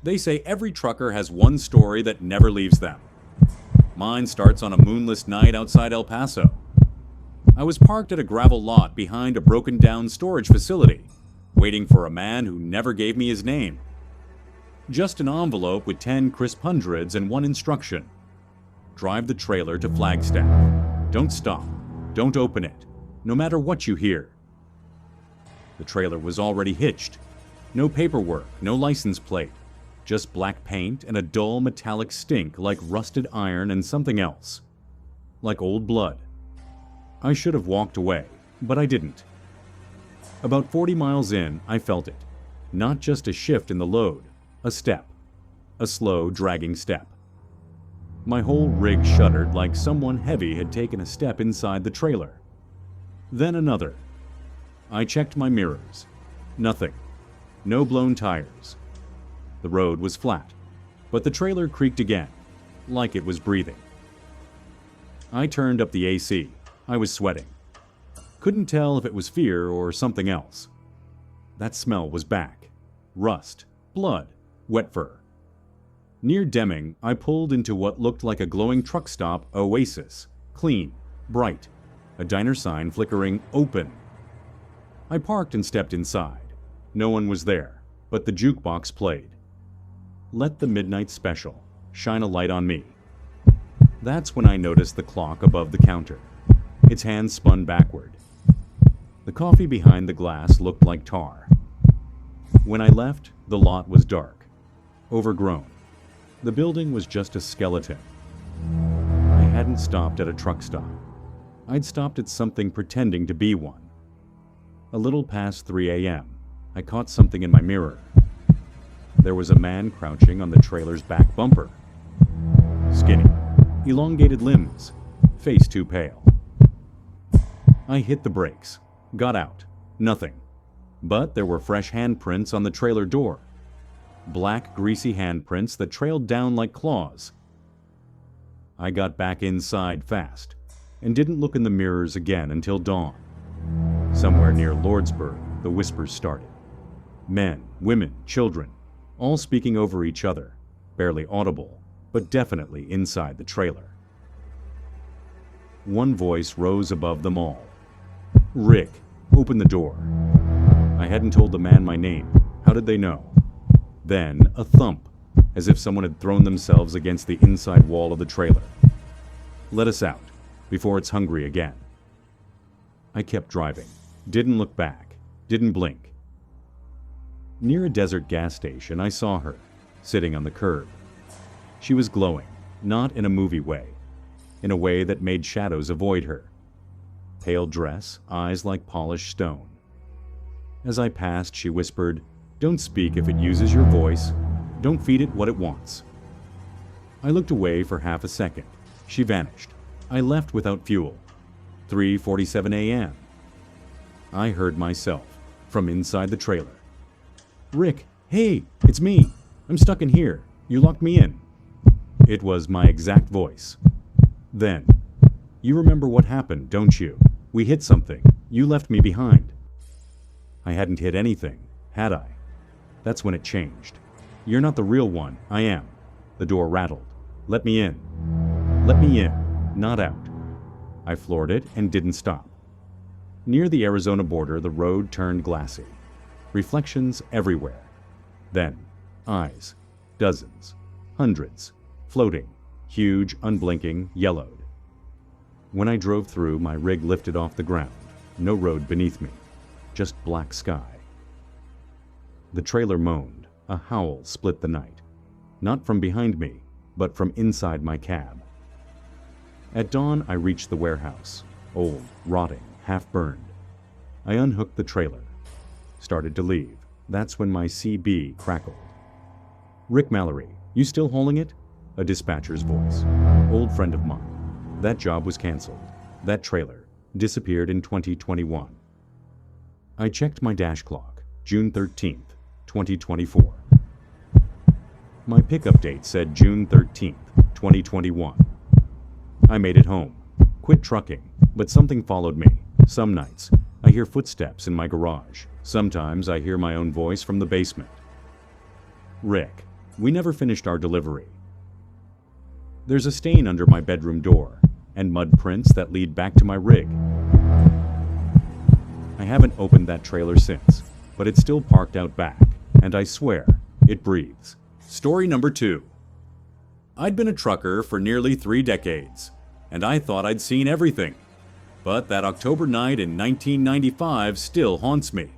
They say every trucker has one story that never leaves them. Mine starts on a moonless night outside El Paso. I was parked at a gravel lot behind a broken-down storage facility, waiting for a man who never gave me his name. Just an envelope with 10 crisp hundreds and one instruction. Drive the trailer to Flagstaff. Don't stop. Don't open it, no matter what you hear. The trailer was already hitched. No paperwork, no license plate. Just black paint and a dull metallic stink like rusted iron and something else. Like old blood. I should have walked away, but I didn't. About 40 miles in, I felt it. Not just a shift in the load, a step. A slow, dragging step. My whole rig shuddered like someone heavy had taken a step inside the trailer. Then another. I checked my mirrors. Nothing. No blown tires. The road was flat, but the trailer creaked again, like it was breathing. I turned up the AC. I was sweating. Couldn't tell if it was fear or something else. That smell was back. Rust, blood, wet fur. Near Deming, I pulled into what looked like a glowing truck stop oasis, clean, bright, a diner sign flickering open. I parked and stepped inside. No one was there, but the jukebox played. Let the Midnight Special, Shine a Light on Me. That's when I noticed the clock above the counter. Its hands spun backward. The coffee behind the glass looked like tar. When I left, the lot was dark, overgrown. The building was just a skeleton. I hadn't stopped at a truck stop. I'd stopped at something pretending to be one. A little past 3 a.m., I caught something in my mirror. There was a man crouching on the trailer's back bumper. Skinny, elongated limbs, face too pale. I hit the brakes, got out, nothing. But there were fresh handprints on the trailer door. Black, greasy handprints that trailed down like claws. I got back inside fast, and didn't look in the mirrors again until dawn. Somewhere near Lordsburg, the whispers started. Men, women, children, all speaking over each other, barely audible, but definitely inside the trailer. One voice rose above them all. "Rick, open the door." I hadn't told the man my name. How did they know? Then a thump, as if someone had thrown themselves against the inside wall of the trailer. "Let us out, before it's hungry again." I kept driving, didn't look back, didn't blink. Near a desert gas station, I saw her, sitting on the curb. She was glowing, not in a movie way, in a way that made shadows avoid her. Pale dress, eyes like polished stone. As I passed, she whispered, "Don't speak if it uses your voice. Don't feed it what it wants." I looked away for half a second. She vanished. I left without fuel. 3:47 a.m. I heard myself, from inside the trailer. "Rick, hey, it's me. I'm stuck in here. You locked me in." It was my exact voice. Then, "You remember what happened, don't you? We hit something. You left me behind." I hadn't hit anything, had I? That's when it changed. "You're not the real one. I am." The door rattled. "Let me in." Let me in, not out. I floored it and didn't stop. Near the Arizona border, the road turned glassy. Reflections everywhere. Then, eyes. Dozens. Hundreds. Floating. Huge, unblinking, yellowed. When I drove through, my rig lifted off the ground. No road beneath me. Just black sky. The trailer moaned. A howl split the night. Not from behind me, but from inside my cab. At dawn, I reached the warehouse. Old, rotting, half-burned. I unhooked the trailer. Started to leave. That's when my CB crackled. "Rick Mallory, you still hauling it?" A dispatcher's voice. "Old friend of mine. That job was canceled. That trailer disappeared in 2021. I checked my dash clock. June 13th, 2024. My pickup date said June 13th, 2021. I made it home. Quit trucking, but something followed me. Some nights, I hear footsteps in my garage. Sometimes I hear my own voice from the basement. Rick, We never finished our delivery. There's a stain under my bedroom door, and mud prints that lead back to my rig. I haven't opened that trailer since, but it's still parked out back, and I swear, it breathes. Story number 2. I'd been a trucker for nearly 3 decades, and I thought I'd seen everything. But that October night in 1995 still haunts me.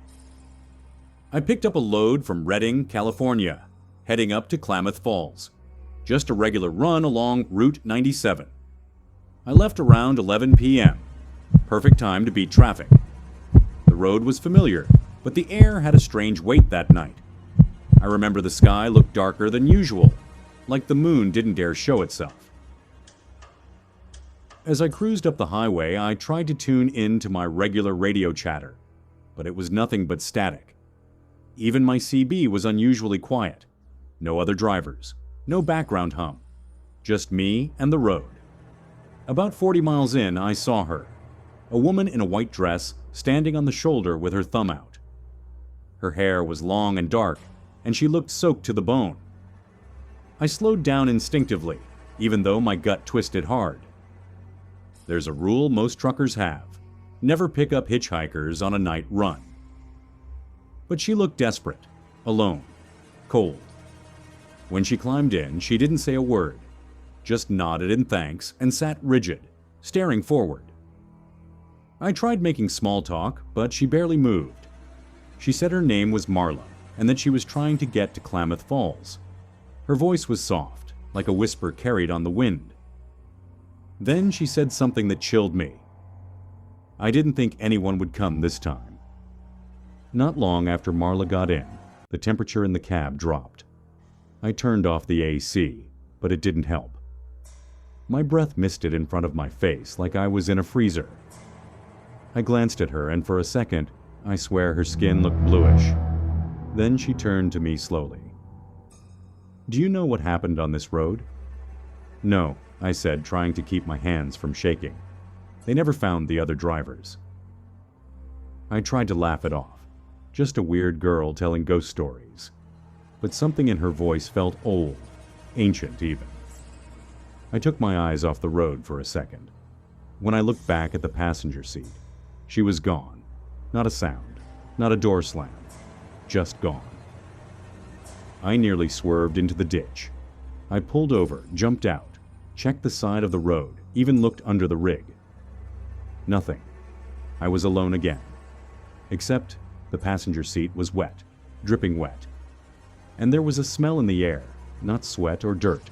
I picked up a load from Redding, California, heading up to Klamath Falls. Just a regular run along Route 97. I left around 11 p.m. Perfect time to beat traffic. The road was familiar, but the air had a strange weight that night. I remember the sky looked darker than usual, like the moon didn't dare show itself. As I cruised up the highway, I tried to tune in to my regular radio chatter, but it was nothing but static. Even my CB was unusually quiet. No other drivers, no background hum, just me and the road. About 40 miles in, I saw her, a woman in a white dress standing on the shoulder with her thumb out. Her hair was long and dark, and she looked soaked to the bone. I slowed down instinctively, even though my gut twisted hard. There's a rule most truckers have: never pick up hitchhikers on a night run. But she looked desperate, alone, cold. When she climbed in, she didn't say a word, just nodded in thanks and sat rigid, staring forward. I tried making small talk, but she barely moved. She said her name was Marla and that she was trying to get to Klamath Falls. Her voice was soft, like a whisper carried on the wind. Then she said something that chilled me. I didn't think anyone would come this time. Not long after Marla got in, the temperature in the cab dropped. I turned off the AC, but it didn't help. My breath misted in front of my face like I was in a freezer. I glanced at her, and for a second, I swear her skin looked bluish. Then she turned to me slowly. "Do you know what happened on this road?" "No," I said, trying to keep my hands from shaking. "They never found the other drivers." I tried to laugh it off. Just a weird girl telling ghost stories. But something in her voice felt old, ancient even. I took my eyes off the road for a second. When I looked back at the passenger seat, she was gone. Not a sound, not a door slam, just gone. I nearly swerved into the ditch. I pulled over, jumped out, checked the side of the road, even looked under the rig. Nothing. I was alone again. Except the passenger seat was wet, dripping wet. And there was a smell in the air, not sweat or dirt.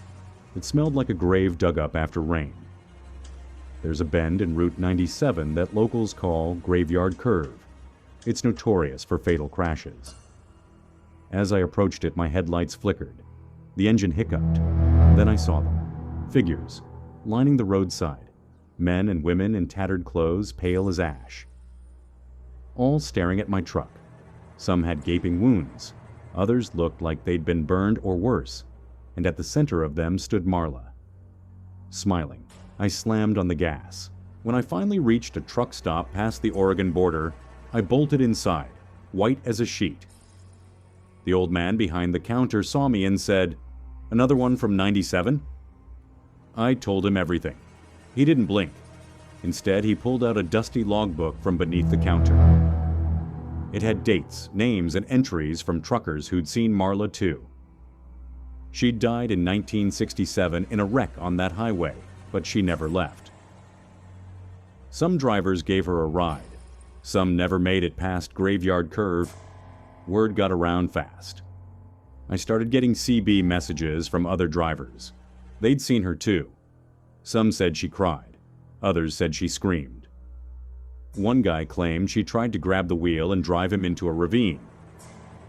It smelled like a grave dug up after rain. There's a bend in Route 97 that locals call Graveyard Curve. It's notorious for fatal crashes. As I approached it, my headlights flickered. The engine hiccuped. Then I saw them. Figures, lining the roadside. Men and women in tattered clothes, pale as ash. All staring at my truck. Some had gaping wounds. Others looked like they'd been burned or worse, and at the center of them stood Marla. Smiling, I slammed on the gas. When I finally reached a truck stop past the Oregon border, I bolted inside, white as a sheet. The old man behind the counter saw me and said, "Another one from 97?" I told him everything. He didn't blink. Instead, he pulled out a dusty logbook from beneath the counter. It had dates, names, and entries from truckers who'd seen Marla too. She'd died in 1967 in a wreck on that highway, but she never left. Some drivers gave her a ride. Some never made it past Graveyard Curve. Word got around fast. I started getting CB messages from other drivers. They'd seen her too. Some said she cried. Others said she screamed. One guy claimed she tried to grab the wheel and drive him into a ravine.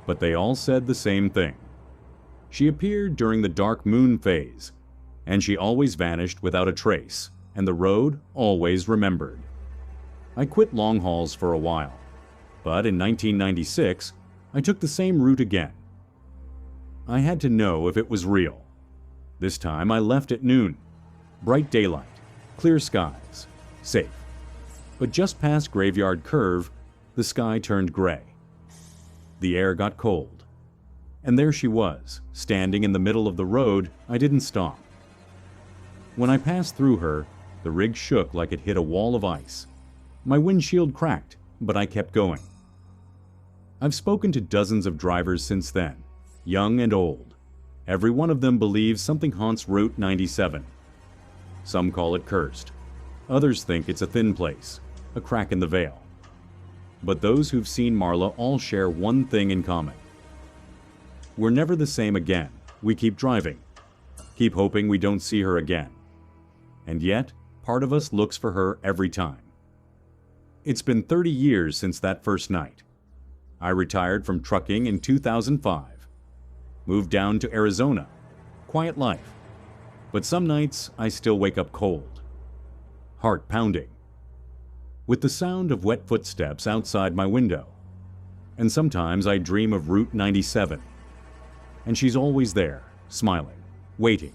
But they all said the same thing. She appeared during the dark moon phase, and she always vanished without a trace, and the road always remembered. I quit long hauls for a while, but in 1996, I took the same route again. I had to know if it was real. This time I left at noon. Bright daylight, clear skies, safe. But just past Graveyard Curve, the sky turned gray. The air got cold. And there she was, standing in the middle of the road. I didn't stop. When I passed through her, the rig shook like it hit a wall of ice. My windshield cracked, but I kept going. I've spoken to dozens of drivers since then, young and old. Every one of them believes something haunts Route 97. Some call it cursed. Others think it's a thin place, a crack in the veil. But those who've seen Marla all share one thing in common. We're never the same again. We keep driving, keep hoping we don't see her again. And yet, part of us looks for her every time. It's been 30 years since that first night. I retired from trucking in 2005. Moved down to Arizona. Quiet life. But some nights I still wake up cold. Heart pounding. With the sound of wet footsteps outside my window. And sometimes I dream of Route 97. And she's always there, smiling, waiting.